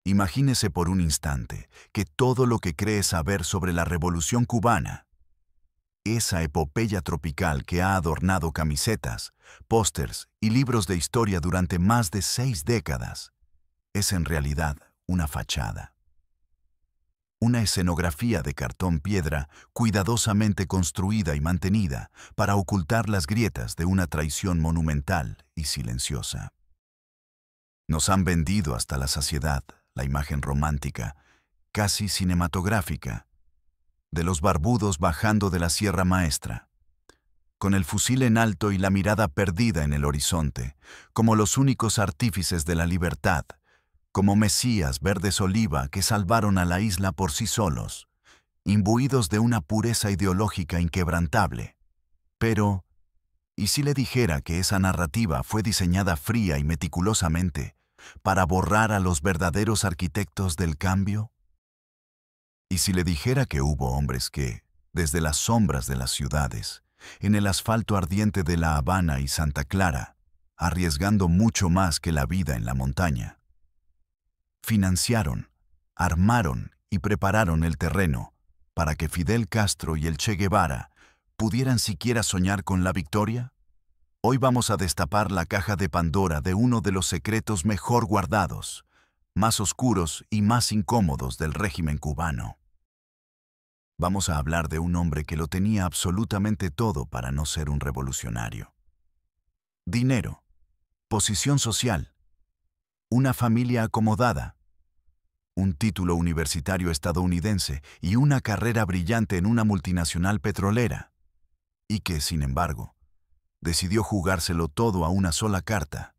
Imagínese por un instante que todo lo que cree saber sobre la Revolución cubana, esa epopeya tropical que ha adornado camisetas, pósters y libros de historia durante más de 6 décadas, es en realidad una fachada. Una escenografía de cartón piedra cuidadosamente construida y mantenida para ocultar las grietas de una traición monumental y silenciosa. Nos han vendido hasta la saciedad la imagen romántica, casi cinematográfica, de los barbudos bajando de la Sierra Maestra, con el fusil en alto y la mirada perdida en el horizonte, como los únicos artífices de la libertad, como mesías verdes oliva que salvaron a la isla por sí solos, imbuidos de una pureza ideológica inquebrantable. Pero, ¿y si le dijera que esa narrativa fue diseñada fría y meticulosamente para borrar a los verdaderos arquitectos del cambio? ¿Y si le dijera que hubo hombres que, desde las sombras de las ciudades, en el asfalto ardiente de La Habana y Santa Clara, arriesgando mucho más que la vida en la montaña, financiaron, armaron y prepararon el terreno para que Fidel Castro y el Che Guevara pudieran siquiera soñar con la victoria? Hoy vamos a destapar la caja de Pandora de uno de los secretos mejor guardados, más oscuros y más incómodos del régimen cubano. Vamos a hablar de un hombre que lo tenía absolutamente todo para no ser un revolucionario. Dinero, posición social, una familia acomodada, un título universitario estadounidense y una carrera brillante en una multinacional petrolera, y que, sin embargo, decidió jugárselo todo a una sola carta,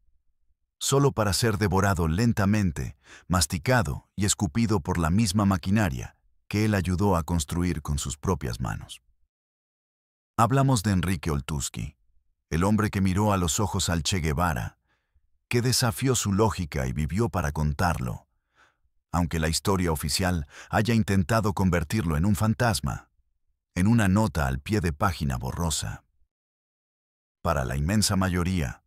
solo para ser devorado lentamente, masticado y escupido por la misma maquinaria que él ayudó a construir con sus propias manos. Hablamos de Enrique Oltuzki, el hombre que miró a los ojos al Che Guevara, que desafió su lógica y vivió para contarlo, aunque la historia oficial haya intentado convertirlo en un fantasma, en una nota al pie de página borrosa. Para la inmensa mayoría,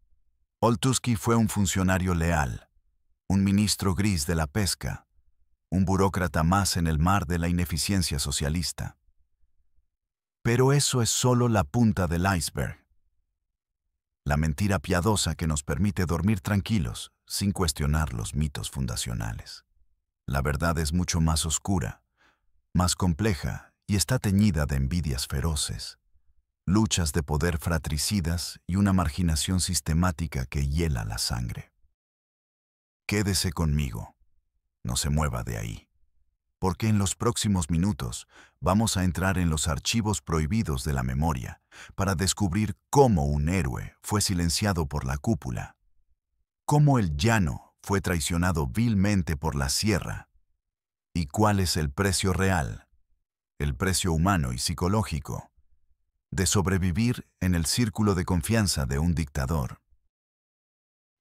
Oltuzki fue un funcionario leal, un ministro gris de la pesca, un burócrata más en el mar de la ineficiencia socialista. Pero eso es solo la punta del iceberg. La mentira piadosa que nos permite dormir tranquilos sin cuestionar los mitos fundacionales. La verdad es mucho más oscura, más compleja y está teñida de envidias feroces, luchas de poder fratricidas y una marginación sistemática que hiela la sangre. Quédese conmigo, no se mueva de ahí, porque en los próximos minutos vamos a entrar en los archivos prohibidos de la memoria para descubrir cómo un héroe fue silenciado por la cúpula, cómo el llano fue traicionado vilmente por la sierra, y cuál es el precio real, el precio humano y psicológico, de sobrevivir en el círculo de confianza de un dictador.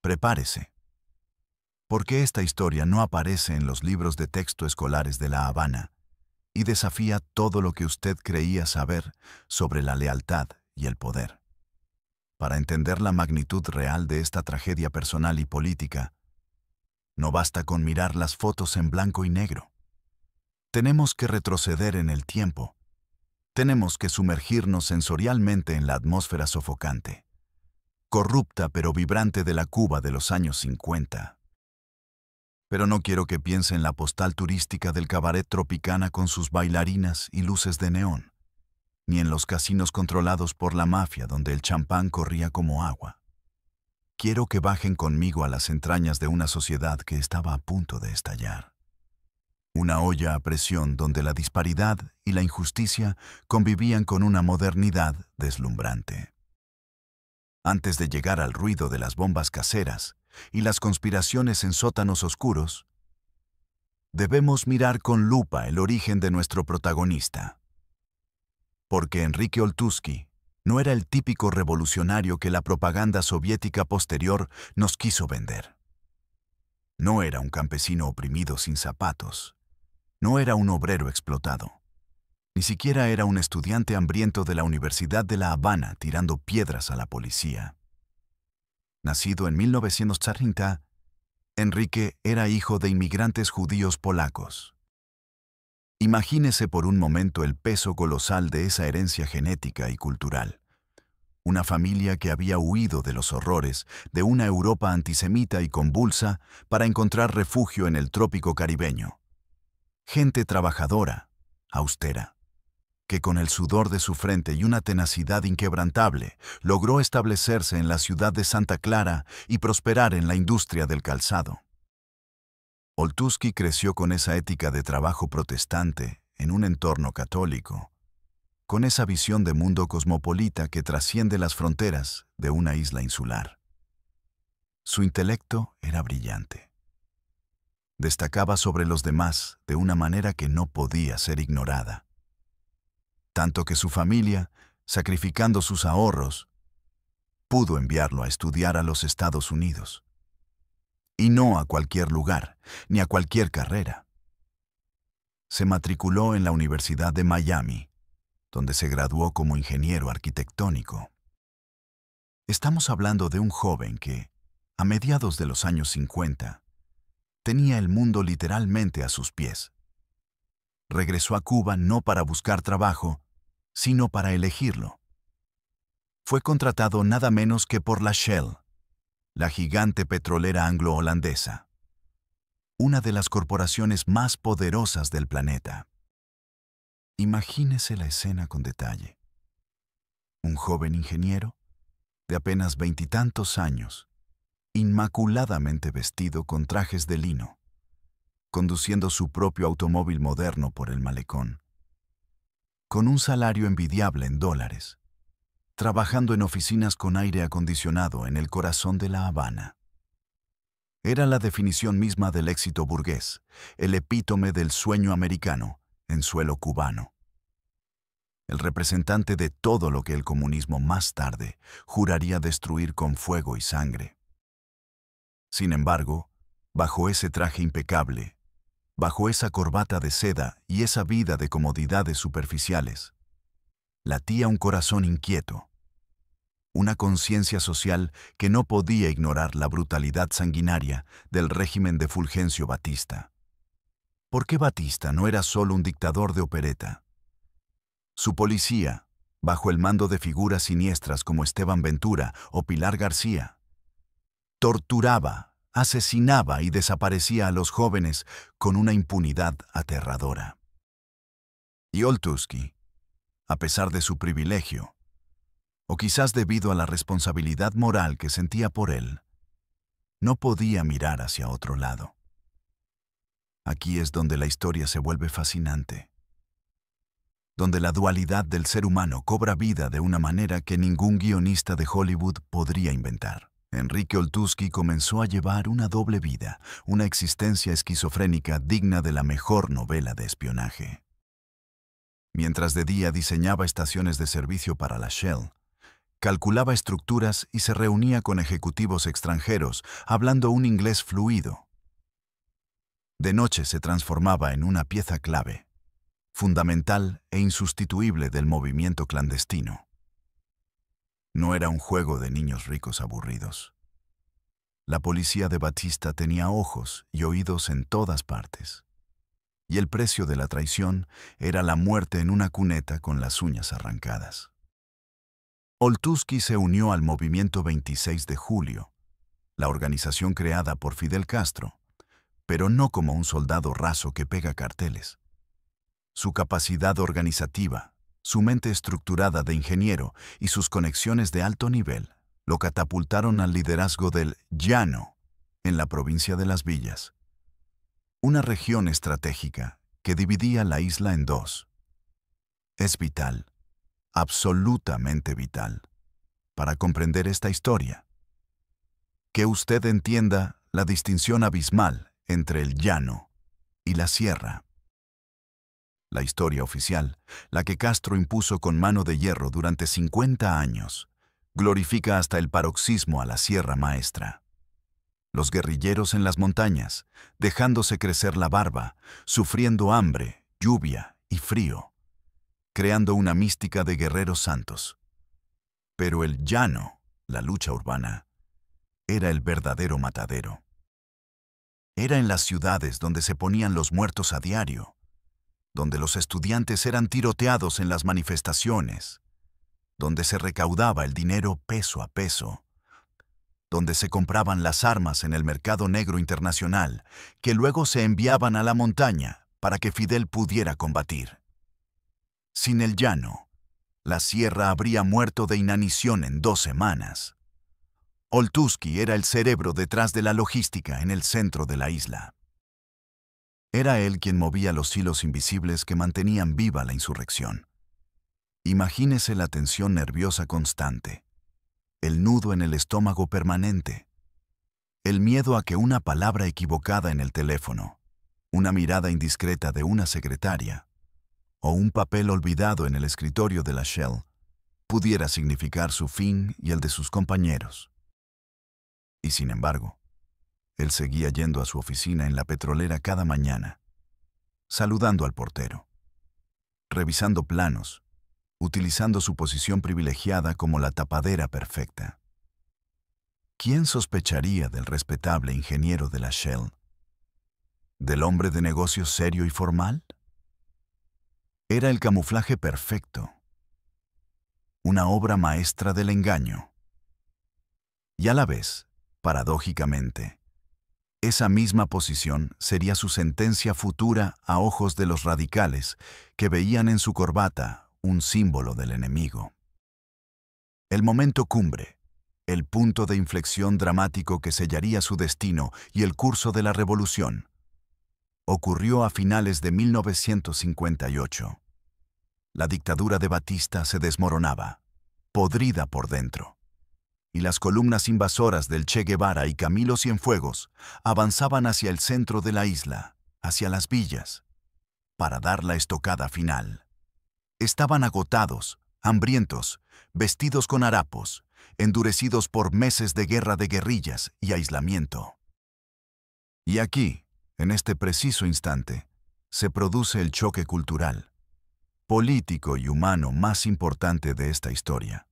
Prepárese, porque esta historia no aparece en los libros de texto escolares de La Habana y desafía todo lo que usted creía saber sobre la lealtad y el poder. Para entender la magnitud real de esta tragedia personal y política, no basta con mirar las fotos en blanco y negro. Tenemos que retroceder en el tiempo. Tenemos que sumergirnos sensorialmente en la atmósfera sofocante, corrupta pero vibrante de la Cuba de los años 50. Pero no quiero que piense en la postal turística del cabaret Tropicana con sus bailarinas y luces de neón, ni en los casinos controlados por la mafia donde el champán corría como agua. Quiero que bajen conmigo a las entrañas de una sociedad que estaba a punto de estallar. Una olla a presión donde la disparidad y la injusticia convivían con una modernidad deslumbrante. Antes de llegar al ruido de las bombas caseras y las conspiraciones en sótanos oscuros, debemos mirar con lupa el origen de nuestro protagonista. Porque Enrique Oltuzki no era el típico revolucionario que la propaganda soviética posterior nos quiso vender. No era un campesino oprimido sin zapatos. No era un obrero explotado. Ni siquiera era un estudiante hambriento de la Universidad de La Habana tirando piedras a la policía. Nacido en 1930, Enrique era hijo de inmigrantes judíos polacos. Imagínese por un momento el peso colosal de esa herencia genética y cultural. Una familia que había huido de los horrores de una Europa antisemita y convulsa para encontrar refugio en el trópico caribeño. Gente trabajadora, austera, que con el sudor de su frente y una tenacidad inquebrantable logró establecerse en la ciudad de Santa Clara y prosperar en la industria del calzado. Oltuski creció con esa ética de trabajo protestante en un entorno católico, con esa visión de mundo cosmopolita que trasciende las fronteras de una isla insular. Su intelecto era brillante. Destacaba sobre los demás de una manera que no podía ser ignorada. Tanto que su familia, sacrificando sus ahorros, pudo enviarlo a estudiar a los Estados Unidos. Y no a cualquier lugar, ni a cualquier carrera. Se matriculó en la Universidad de Miami, donde se graduó como ingeniero arquitectónico. Estamos hablando de un joven que, a mediados de los años 50, tenía el mundo literalmente a sus pies. Regresó a Cuba no para buscar trabajo, sino para elegirlo. Fue contratado nada menos que por la Shell, la gigante petrolera anglo-holandesa, una de las corporaciones más poderosas del planeta. Imagínese la escena con detalle. Un joven ingeniero, de apenas 20 y tantos años, inmaculadamente vestido con trajes de lino, conduciendo su propio automóvil moderno por el malecón, con un salario envidiable en dólares, trabajando en oficinas con aire acondicionado en el corazón de La Habana. Era la definición misma del éxito burgués, el epítome del sueño americano en suelo cubano. El representante de todo lo que el comunismo más tarde juraría destruir con fuego y sangre. Sin embargo, bajo ese traje impecable, bajo esa corbata de seda y esa vida de comodidades superficiales, latía un corazón inquieto, una conciencia social que no podía ignorar la brutalidad sanguinaria del régimen de Fulgencio Batista. Porque Batista no era solo un dictador de opereta. Su policía, bajo el mando de figuras siniestras como Esteban Ventura o Pilar García, torturaba, asesinaba y desaparecía a los jóvenes con una impunidad aterradora. Y Oltuski, a pesar de su privilegio, o quizás debido a la responsabilidad moral que sentía por él, no podía mirar hacia otro lado. Aquí es donde la historia se vuelve fascinante, donde la dualidad del ser humano cobra vida de una manera que ningún guionista de Hollywood podría inventar. Enrique Oltuski comenzó a llevar una doble vida, una existencia esquizofrénica digna de la mejor novela de espionaje. Mientras de día diseñaba estaciones de servicio para la Shell, calculaba estructuras y se reunía con ejecutivos extranjeros, hablando un inglés fluido. De noche se transformaba en una pieza clave, fundamental e insustituible del movimiento clandestino. No era un juego de niños ricos aburridos. La policía de Batista tenía ojos y oídos en todas partes, y el precio de la traición era la muerte en una cuneta con las uñas arrancadas. Oltuski se unió al movimiento 26 de julio, la organización creada por Fidel Castro, pero no como un soldado raso que pega carteles. Su capacidad organizativa, su mente estructurada de ingeniero y sus conexiones de alto nivel lo catapultaron al liderazgo del Llano en la provincia de Las Villas, una región estratégica que dividía la isla en dos. Es vital, absolutamente vital, para comprender esta historia, que usted entienda la distinción abismal entre el llano y la sierra. La historia oficial, la que Castro impuso con mano de hierro durante 50 años, glorifica hasta el paroxismo a la Sierra Maestra. Los guerrilleros en las montañas, dejándose crecer la barba, sufriendo hambre, lluvia y frío, creando una mística de guerreros santos. Pero el llano, la lucha urbana, era el verdadero matadero. Era en las ciudades donde se ponían los muertos a diario, donde los estudiantes eran tiroteados en las manifestaciones, donde se recaudaba el dinero peso a peso, donde se compraban las armas en el mercado negro internacional, que luego se enviaban a la montaña para que Fidel pudiera combatir. Sin el llano, la sierra habría muerto de inanición en 2 semanas. Oltuski era el cerebro detrás de la logística en el centro de la isla. Era él quien movía los hilos invisibles que mantenían viva la insurrección. Imagínese la tensión nerviosa constante, el nudo en el estómago permanente, el miedo a que una palabra equivocada en el teléfono, una mirada indiscreta de una secretaria o un papel olvidado en el escritorio de la Shell pudiera significar su fin y el de sus compañeros. Y sin embargo, él seguía yendo a su oficina en la petrolera cada mañana, saludando al portero, revisando planos, utilizando su posición privilegiada como la tapadera perfecta. ¿Quién sospecharía del respetable ingeniero de la Shell? ¿Del hombre de negocios serio y formal? Era el camuflaje perfecto, una obra maestra del engaño. Y a la vez, paradójicamente, esa misma posición sería su sentencia futura a ojos de los radicales que veían en su corbata un símbolo del enemigo. El momento cumbre, el punto de inflexión dramático que sellaría su destino y el curso de la revolución, ocurrió a finales de 1958. La dictadura de Batista se desmoronaba, podrida por dentro, y las columnas invasoras del Che Guevara y Camilo Cienfuegos avanzaban hacia el centro de la isla, hacia las villas, para dar la estocada final. Estaban agotados, hambrientos, vestidos con harapos, endurecidos por meses de guerra de guerrillas y aislamiento. Y aquí, en este preciso instante, se produce el choque cultural, político y humano más importante de esta historia.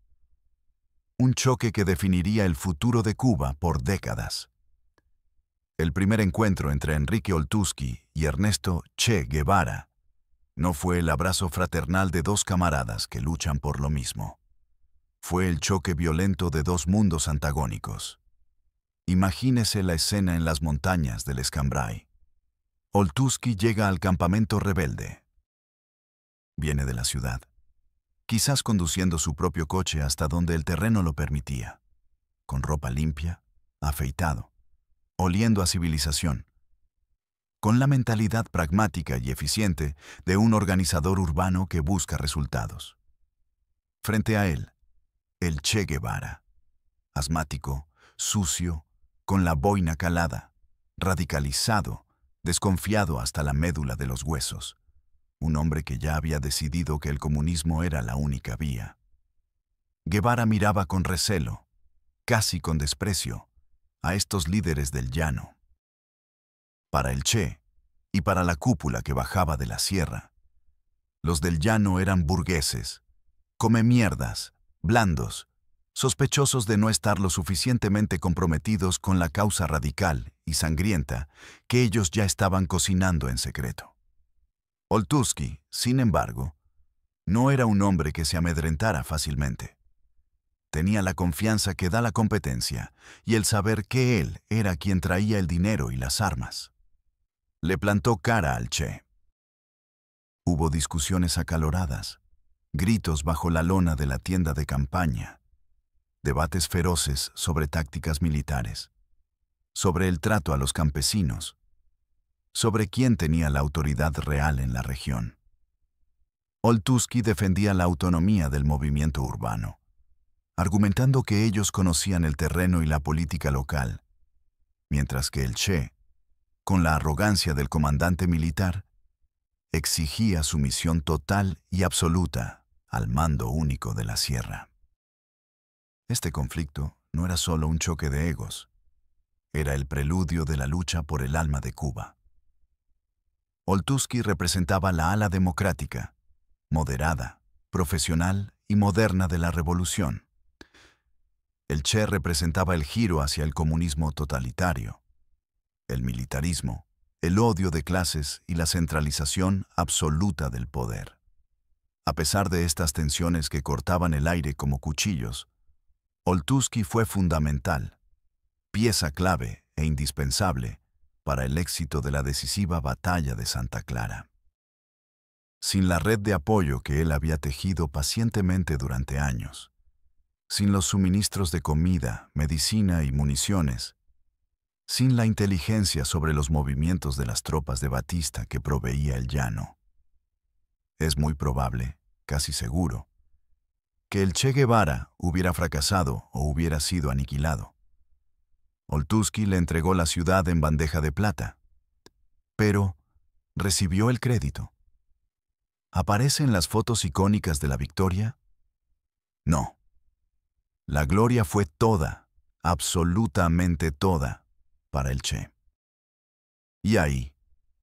Un choque que definiría el futuro de Cuba por décadas. El primer encuentro entre Enrique Oltuski y Ernesto Che Guevara no fue el abrazo fraternal de 2 camaradas que luchan por lo mismo. Fue el choque violento de 2 mundos antagónicos. Imagínese la escena en las montañas del Escambray. Oltuski llega al campamento rebelde. Viene de la ciudad, quizás conduciendo su propio coche hasta donde el terreno lo permitía, con ropa limpia, afeitado, oliendo a civilización, con la mentalidad pragmática y eficiente de un organizador urbano que busca resultados. Frente a él, el Che Guevara, asmático, sucio, con la boina calada, radicalizado, desconfiado hasta la médula de los huesos. Un hombre que ya había decidido que el comunismo era la única vía. Guevara miraba con recelo, casi con desprecio, a estos líderes del llano. Para el Che, y para la cúpula que bajaba de la sierra, los del llano eran burgueses, comemierdas, blandos, sospechosos de no estar lo suficientemente comprometidos con la causa radical y sangrienta que ellos ya estaban cocinando en secreto. Oltuski, sin embargo, no era un hombre que se amedrentara fácilmente. Tenía la confianza que da la competencia y el saber que él era quien traía el dinero y las armas. Le plantó cara al Che. Hubo discusiones acaloradas, gritos bajo la lona de la tienda de campaña, debates feroces sobre tácticas militares, sobre el trato a los campesinos, sobre quién tenía la autoridad real en la región. Oltuski defendía la autonomía del movimiento urbano, argumentando que ellos conocían el terreno y la política local, mientras que el Che, con la arrogancia del comandante militar, exigía sumisión total y absoluta al mando único de la sierra. Este conflicto no era solo un choque de egos, era el preludio de la lucha por el alma de Cuba. Oltuski representaba la ala democrática, moderada, profesional y moderna de la revolución. El Che representaba el giro hacia el comunismo totalitario, el militarismo, el odio de clases y la centralización absoluta del poder. A pesar de estas tensiones que cortaban el aire como cuchillos, Oltuzki fue fundamental, pieza clave e indispensable para el éxito de la decisiva batalla de Santa Clara. Sin la red de apoyo que él había tejido pacientemente durante años, sin los suministros de comida, medicina y municiones, sin la inteligencia sobre los movimientos de las tropas de Batista que proveía el llano, es muy probable, casi seguro, que el Che Guevara hubiera fracasado o hubiera sido aniquilado. Oltuzki le entregó la ciudad en bandeja de plata, pero recibió el crédito. ¿Aparece en las fotos icónicas de la victoria? No. La gloria fue toda, absolutamente toda, para el Che. Y ahí,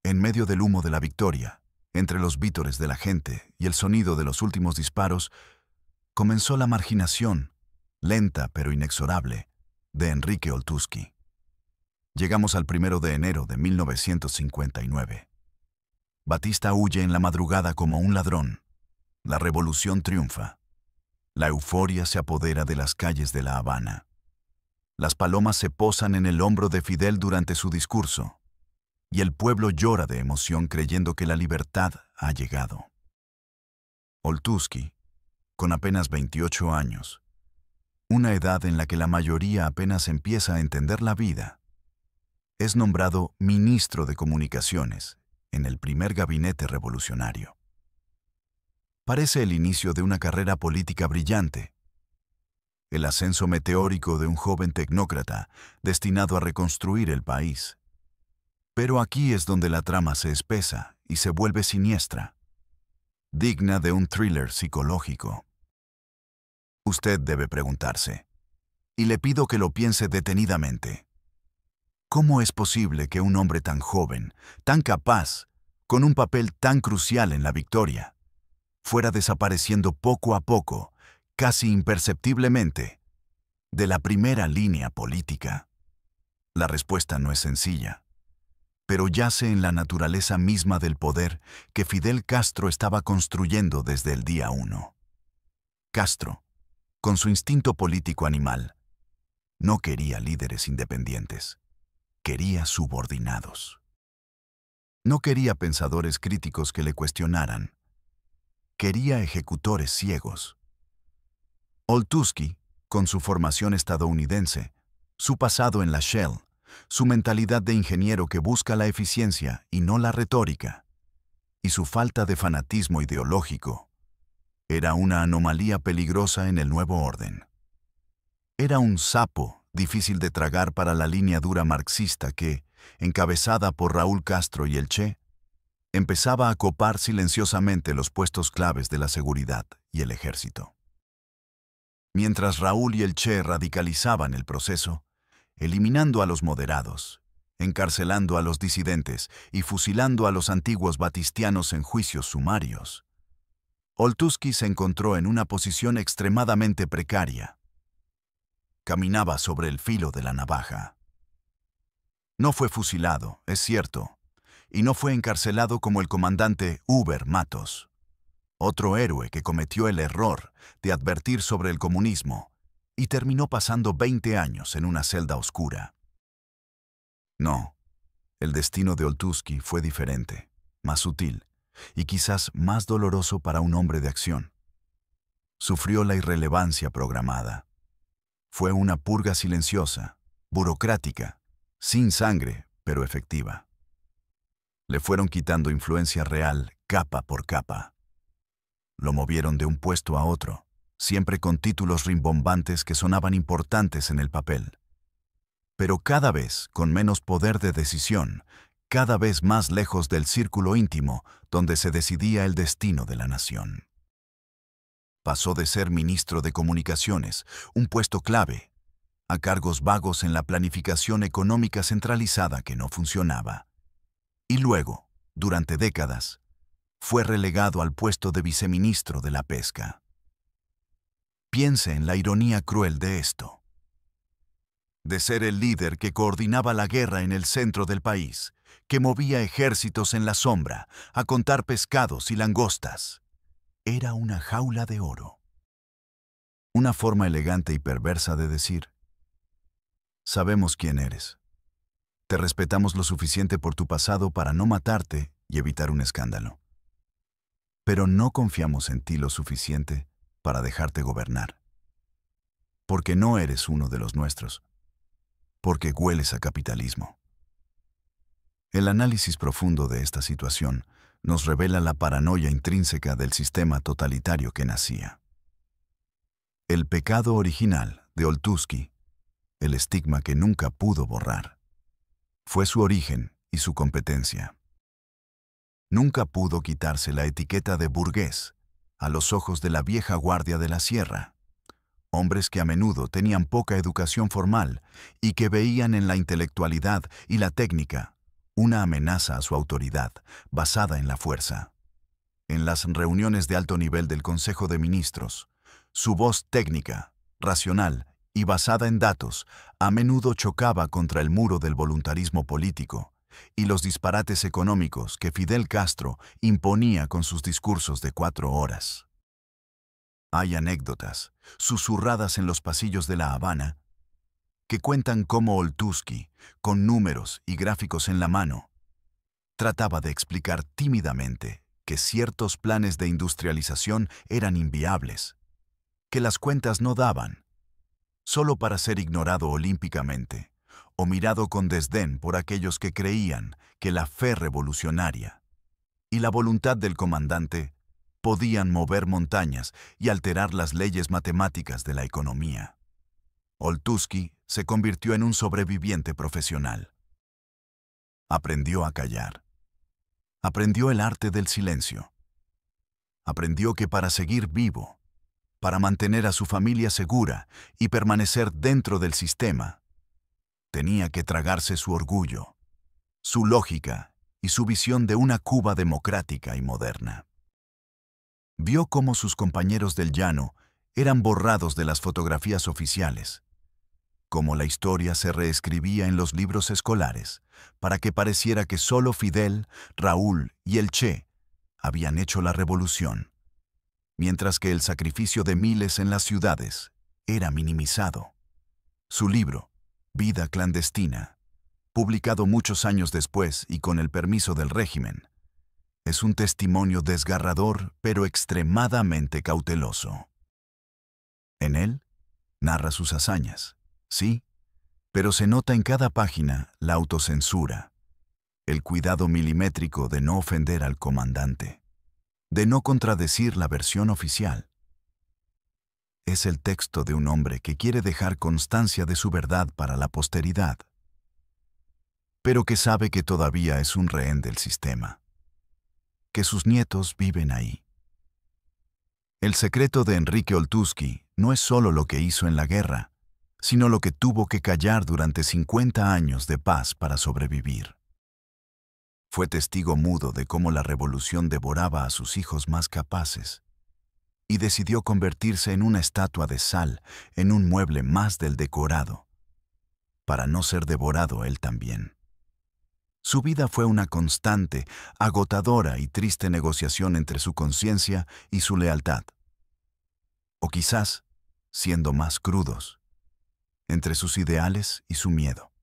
en medio del humo de la victoria, entre los vítores de la gente y el sonido de los últimos disparos, comenzó la marginación, lenta pero inexorable, de Enrique Oltuzki. Llegamos al 1 de enero de 1959. Batista huye en la madrugada como un ladrón. La revolución triunfa. La euforia se apodera de las calles de La Habana. Las palomas se posan en el hombro de Fidel durante su discurso, y el pueblo llora de emoción creyendo que la libertad ha llegado. Oltuzki, con apenas 28 años, una edad en la que la mayoría apenas empieza a entender la vida, es nombrado ministro de Comunicaciones en el primer gabinete revolucionario. Parece el inicio de una carrera política brillante, el ascenso meteórico de un joven tecnócrata destinado a reconstruir el país. Pero aquí es donde la trama se espesa y se vuelve siniestra, digna de un thriller psicológico. Usted debe preguntarse, y le pido que lo piense detenidamente, ¿cómo es posible que un hombre tan joven, tan capaz, con un papel tan crucial en la victoria, fuera desapareciendo poco a poco, casi imperceptiblemente, de la primera línea política? La respuesta no es sencilla, pero yace en la naturaleza misma del poder que Fidel Castro estaba construyendo desde el día 1. Castro, con su instinto político animal, no quería líderes independientes, quería subordinados. No quería pensadores críticos que le cuestionaran, quería ejecutores ciegos. Oltuzki, con su formación estadounidense, su pasado en la Shell, su mentalidad de ingeniero que busca la eficiencia y no la retórica, y su falta de fanatismo ideológico, era una anomalía peligrosa en el nuevo orden. Era un sapo difícil de tragar para la línea dura marxista que, encabezada por Raúl Castro y el Che, empezaba a copar silenciosamente los puestos claves de la seguridad y el ejército. Mientras Raúl y el Che radicalizaban el proceso, eliminando a los moderados, encarcelando a los disidentes y fusilando a los antiguos batistianos en juicios sumarios, Oltuzki se encontró en una posición extremadamente precaria. Caminaba sobre el filo de la navaja. No fue fusilado, es cierto, y no fue encarcelado como el comandante Huber Matos, otro héroe que cometió el error de advertir sobre el comunismo y terminó pasando 20 años en una celda oscura. No, el destino de Oltuzki fue diferente, más sutil y quizás más doloroso para un hombre de acción. Sufrió la irrelevancia programada. Fue una purga silenciosa, burocrática, sin sangre, pero efectiva. Le fueron quitando influencia real capa por capa. Lo movieron de un puesto a otro, siempre con títulos rimbombantes que sonaban importantes en el papel, pero cada vez con menos poder de decisión, cada vez más lejos del círculo íntimo donde se decidía el destino de la nación. Pasó de ser ministro de Comunicaciones, un puesto clave, a cargos vagos en la planificación económica centralizada que no funcionaba. Y luego, durante décadas, fue relegado al puesto de viceministro de la Pesca. Piense en la ironía cruel de esto. de ser el líder que coordinaba la guerra en el centro del país, que movía ejércitos en la sombra a contar pescados y langostas. Era una jaula de oro. Una forma elegante y perversa de decir: sabemos quién eres. Te respetamos lo suficiente por tu pasado para no matarte y evitar un escándalo. Pero no confiamos en ti lo suficiente para dejarte gobernar. Porque no eres uno de los nuestros. Porque hueles a capitalismo. El análisis profundo de esta situación nos revela la paranoia intrínseca del sistema totalitario que nacía. El pecado original de Oltuski, el estigma que nunca pudo borrar, fue su origen y su competencia. Nunca pudo quitarse la etiqueta de burgués a los ojos de la vieja guardia de la sierra, hombres que a menudo tenían poca educación formal y que veían en la intelectualidad y la técnica una amenaza a su autoridad basada en la fuerza. En las reuniones de alto nivel del Consejo de Ministros, su voz técnica, racional y basada en datos a menudo chocaba contra el muro del voluntarismo político y los disparates económicos que Fidel Castro imponía con sus discursos de 4 horas. Hay anécdotas, susurradas en los pasillos de La Habana, que cuentan cómo Oltuski, con números y gráficos en la mano, trataba de explicar tímidamente que ciertos planes de industrialización eran inviables, que las cuentas no daban, solo para ser ignorado olímpicamente o mirado con desdén por aquellos que creían que la fe revolucionaria y la voluntad del comandante podían mover montañas y alterar las leyes matemáticas de la economía. Oltuski se convirtió en un sobreviviente profesional. Aprendió a callar. Aprendió el arte del silencio. Aprendió que para seguir vivo, para mantener a su familia segura y permanecer dentro del sistema, tenía que tragarse su orgullo, su lógica y su visión de una Cuba democrática y moderna. Vio cómo sus compañeros del llano eran borrados de las fotografías oficiales, cómo la historia se reescribía en los libros escolares para que pareciera que solo Fidel, Raúl y el Che habían hecho la revolución, mientras que el sacrificio de miles en las ciudades era minimizado. Su libro, Vida clandestina, publicado muchos años después y con el permiso del régimen, es un testimonio desgarrador pero extremadamente cauteloso. En él, narra sus hazañas, sí, pero se nota en cada página la autocensura, el cuidado milimétrico de no ofender al comandante, de no contradecir la versión oficial. Es el texto de un hombre que quiere dejar constancia de su verdad para la posteridad, pero que sabe que todavía es un rehén del sistema, que sus nietos viven ahí. El secreto de Enrique Oltuski no es solo lo que hizo en la guerra, sino lo que tuvo que callar durante 50 años de paz para sobrevivir. Fue testigo mudo de cómo la revolución devoraba a sus hijos más capaces y decidió convertirse en una estatua de sal, en un mueble más del decorado, para no ser devorado él también. Su vida fue una constante, agotadora y triste negociación entre su conciencia y su lealtad. O quizás, siendo más crudos, entre sus ideales y su miedo.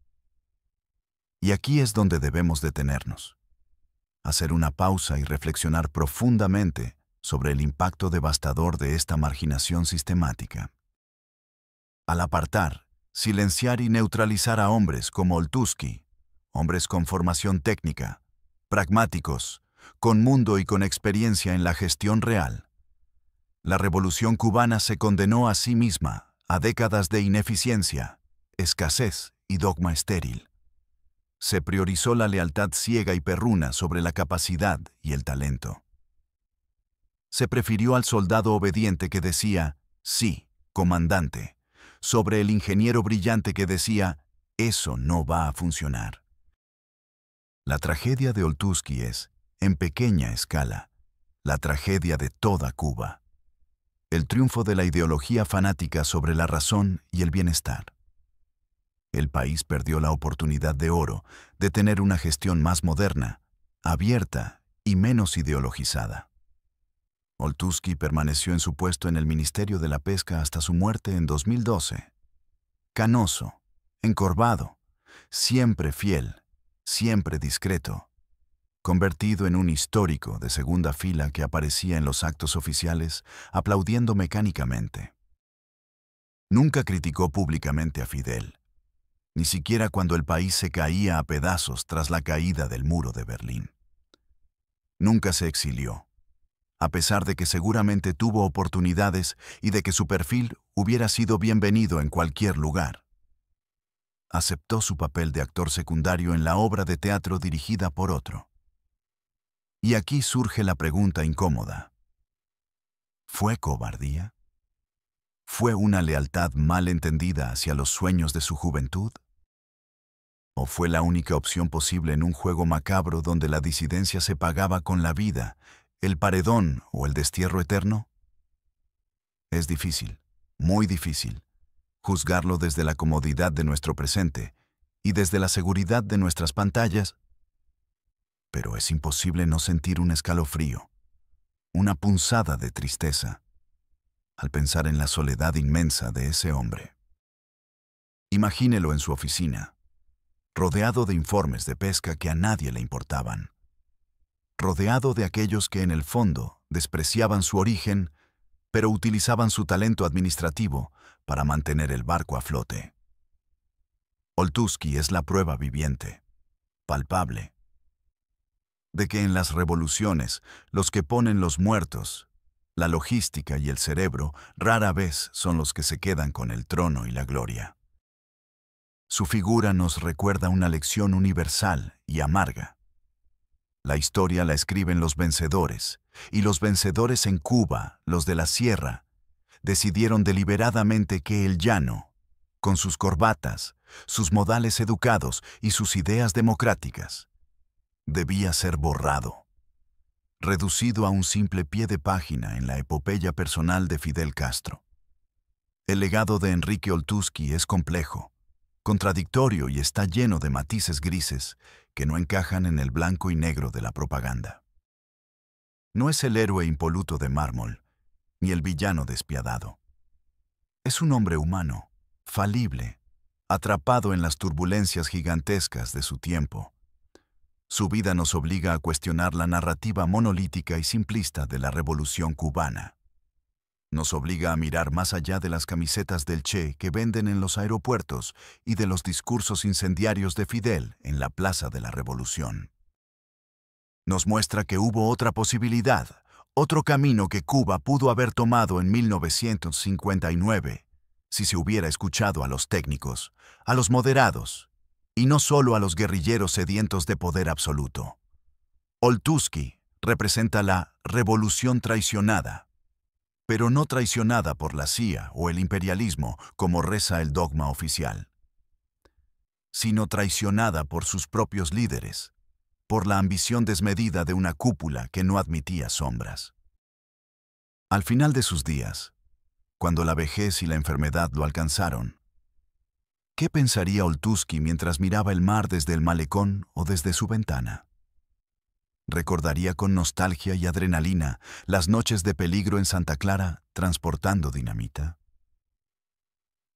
Y aquí es donde debemos detenernos, hacer una pausa y reflexionar profundamente sobre el impacto devastador de esta marginación sistemática. Al apartar, silenciar y neutralizar a hombres como Oltuski, hombres con formación técnica, pragmáticos, con mundo y con experiencia en la gestión real, la revolución cubana se condenó a sí misma a décadas de ineficiencia, escasez y dogma estéril. Se priorizó la lealtad ciega y perruna sobre la capacidad y el talento. Se prefirió al soldado obediente que decía, sí, comandante, sobre el ingeniero brillante que decía, eso no va a funcionar. La tragedia de Oltuski es, en pequeña escala, la tragedia de toda Cuba. El triunfo de la ideología fanática sobre la razón y el bienestar. El país perdió la oportunidad de oro de tener una gestión más moderna, abierta y menos ideologizada. Oltuzki permaneció en su puesto en el Ministerio de la Pesca hasta su muerte en 2012. Canoso, encorvado, siempre fiel, siempre discreto, convertido en un histórico de segunda fila que aparecía en los actos oficiales aplaudiendo mecánicamente. Nunca criticó públicamente a Fidel, ni siquiera cuando el país se caía a pedazos tras la caída del muro de Berlín. Nunca se exilió, a pesar de que seguramente tuvo oportunidades y de que su perfil hubiera sido bienvenido en cualquier lugar. Aceptó su papel de actor secundario en la obra de teatro dirigida por otro. Y aquí surge la pregunta incómoda. ¿Fue cobardía? ¿Fue una lealtad mal entendida hacia los sueños de su juventud? ¿O fue la única opción posible en un juego macabro donde la disidencia se pagaba con la vida, el paredón o el destierro eterno? Es difícil, muy difícil, juzgarlo desde la comodidad de nuestro presente y desde la seguridad de nuestras pantallas, pero es imposible no sentir un escalofrío, una punzada de tristeza, al pensar en la soledad inmensa de ese hombre. Imagínelo en su oficina, rodeado de informes de pesca que a nadie le importaban, rodeado de aquellos que en el fondo despreciaban su origen, pero utilizaban su talento administrativo para mantener el barco a flote. Oltuzki es la prueba viviente, palpable, de que en las revoluciones los que ponen los muertos, la logística y el cerebro rara vez son los que se quedan con el trono y la gloria. Su figura nos recuerda una lección universal y amarga. La historia la escriben los vencedores, y los vencedores en Cuba, los de la sierra, decidieron deliberadamente que el llano, con sus corbatas, sus modales educados y sus ideas democráticas, debía ser borrado, reducido a un simple pie de página en la epopeya personal de Fidel Castro. El legado de Enrique Oltuzki es complejo, contradictorio y está lleno de matices grises que no encajan en el blanco y negro de la propaganda. No es el héroe impoluto de mármol, ni el villano despiadado. Es un hombre humano, falible, atrapado en las turbulencias gigantescas de su tiempo. Su vida nos obliga a cuestionar la narrativa monolítica y simplista de la Revolución cubana. Nos obliga a mirar más allá de las camisetas del Che que venden en los aeropuertos y de los discursos incendiarios de Fidel en la Plaza de la Revolución. Nos muestra que hubo otra posibilidad, otro camino que Cuba pudo haber tomado en 1959, si se hubiera escuchado a los técnicos, a los moderados, y no solo a los guerrilleros sedientos de poder absoluto. Oltuzki representa la revolución traicionada, pero no traicionada por la CIA o el imperialismo, como reza el dogma oficial, sino traicionada por sus propios líderes, por la ambición desmedida de una cúpula que no admitía sombras. Al final de sus días, cuando la vejez y la enfermedad lo alcanzaron, ¿qué pensaría Oltuzki mientras miraba el mar desde el malecón o desde su ventana? ¿Recordaría con nostalgia y adrenalina las noches de peligro en Santa Clara transportando dinamita?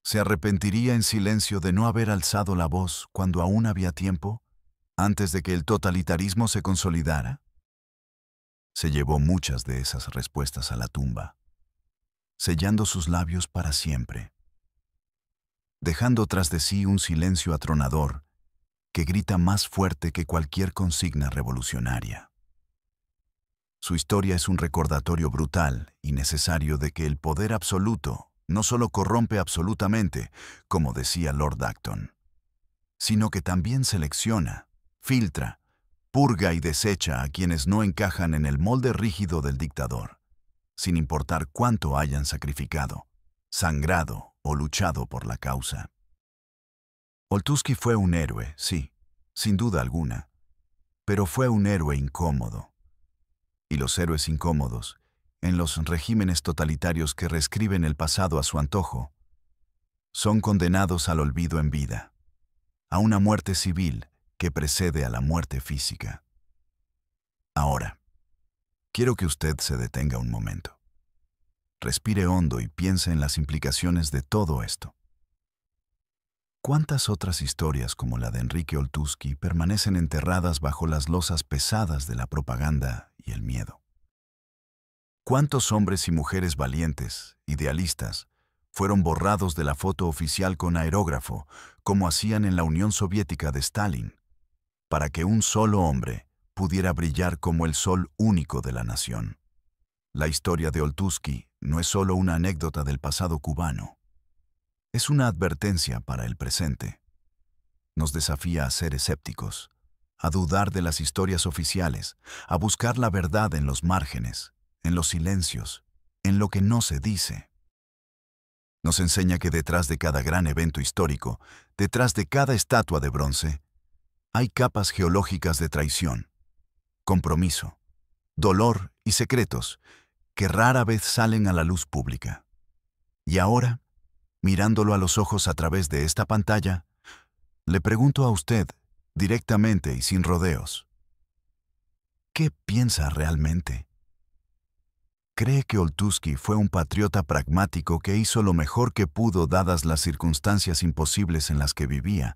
¿Se arrepentiría en silencio de no haber alzado la voz cuando aún había tiempo, antes de que el totalitarismo se consolidara? Se llevó muchas de esas respuestas a la tumba, sellando sus labios para siempre, dejando tras de sí un silencio atronador que grita más fuerte que cualquier consigna revolucionaria. Su historia es un recordatorio brutal y necesario de que el poder absoluto no solo corrompe absolutamente, como decía Lord Acton, sino que también selecciona, filtra, purga y desecha a quienes no encajan en el molde rígido del dictador, sin importar cuánto hayan sacrificado, sangrado o luchado por la causa. Oltuzki fue un héroe, sí, sin duda alguna, pero fue un héroe incómodo. Y los héroes incómodos, en los regímenes totalitarios que reescriben el pasado a su antojo, son condenados al olvido en vida. a una muerte civil que precede a la muerte física. Ahora, quiero que usted se detenga un momento. Respire hondo y piense en las implicaciones de todo esto. ¿Cuántas otras historias como la de Enrique Oltuzki permanecen enterradas bajo las losas pesadas de la propaganda y el miedo? ¿Cuántos hombres y mujeres valientes, idealistas, fueron borrados de la foto oficial con aerógrafo, como hacían en la Unión Soviética de Stalin, para que un solo hombre pudiera brillar como el sol único de la nación? La historia de Oltuzki no es solo una anécdota del pasado cubano. Es una advertencia para el presente. Nos desafía a ser escépticos, a dudar de las historias oficiales, a buscar la verdad en los márgenes, en los silencios, en lo que no se dice. Nos enseña que detrás de cada gran evento histórico, detrás de cada estatua de bronce, hay capas geológicas de traición, compromiso, dolor y secretos que rara vez salen a la luz pública. Y ahora, mirándolo a los ojos a través de esta pantalla, le pregunto a usted, directamente y sin rodeos, ¿qué piensa realmente? ¿Cree que Oltuzki fue un patriota pragmático que hizo lo mejor que pudo dadas las circunstancias imposibles en las que vivía,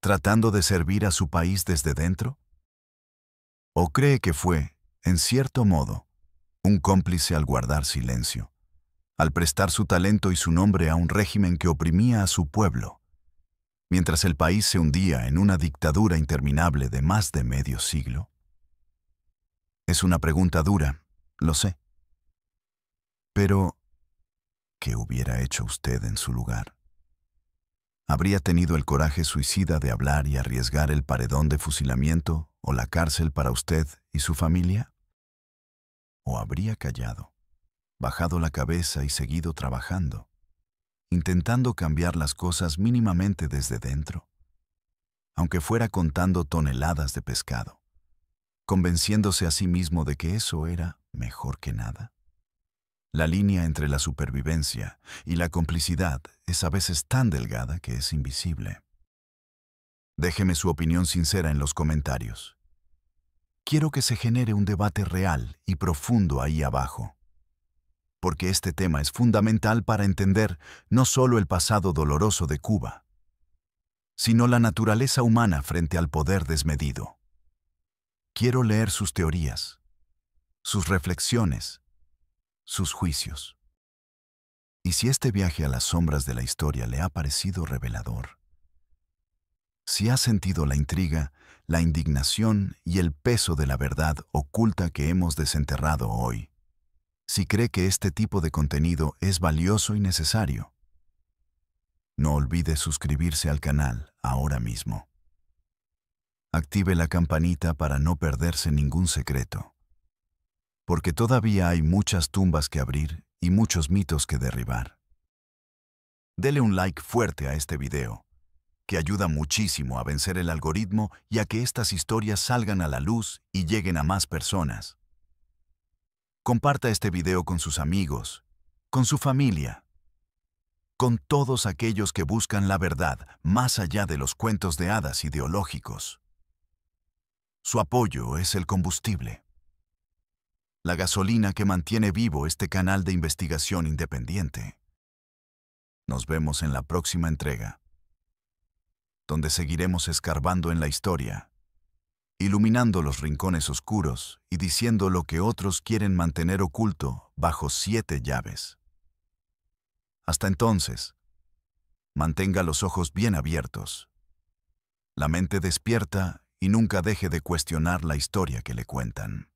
tratando de servir a su país desde dentro? ¿O cree que fue, en cierto modo, un cómplice al guardar silencio, al prestar su talento y su nombre a un régimen que oprimía a su pueblo, mientras el país se hundía en una dictadura interminable de más de medio siglo? Es una pregunta dura, lo sé. Pero, ¿qué hubiera hecho usted en su lugar? ¿Habría tenido el coraje suicida de hablar y arriesgar el paredón de fusilamiento o la cárcel para usted y su familia? ¿O habría callado, bajado la cabeza y seguido trabajando, intentando cambiar las cosas mínimamente desde dentro, aunque fuera contando toneladas de pescado, convenciéndose a sí mismo de que eso era mejor que nada? La línea entre la supervivencia y la complicidad es a veces tan delgada que es invisible. Déjeme su opinión sincera en los comentarios. Quiero que se genere un debate real y profundo ahí abajo, porque este tema es fundamental para entender no solo el pasado doloroso de Cuba, sino la naturaleza humana frente al poder desmedido. Quiero leer sus teorías, sus reflexiones, sus juicios. Y si este viaje a las sombras de la historia le ha parecido revelador, si ha sentido la intriga, la indignación y el peso de la verdad oculta que hemos desenterrado hoy, si cree que este tipo de contenido es valioso y necesario, no olvide suscribirse al canal ahora mismo. Active la campanita para no perderse ningún secreto, porque todavía hay muchas tumbas que abrir y muchos mitos que derribar. Dele un like fuerte a este video, que ayuda muchísimo a vencer el algoritmo y a que estas historias salgan a la luz y lleguen a más personas. Comparta este video con sus amigos, con su familia, con todos aquellos que buscan la verdad más allá de los cuentos de hadas ideológicos. Su apoyo es el combustible, la gasolina que mantiene vivo este canal de investigación independiente. Nos vemos en la próxima entrega, donde seguiremos escarbando en la historia, iluminando los rincones oscuros y diciendo lo que otros quieren mantener oculto bajo 7 llaves. Hasta entonces, mantenga los ojos bien abiertos, la mente despierta y nunca deje de cuestionar la historia que le cuentan.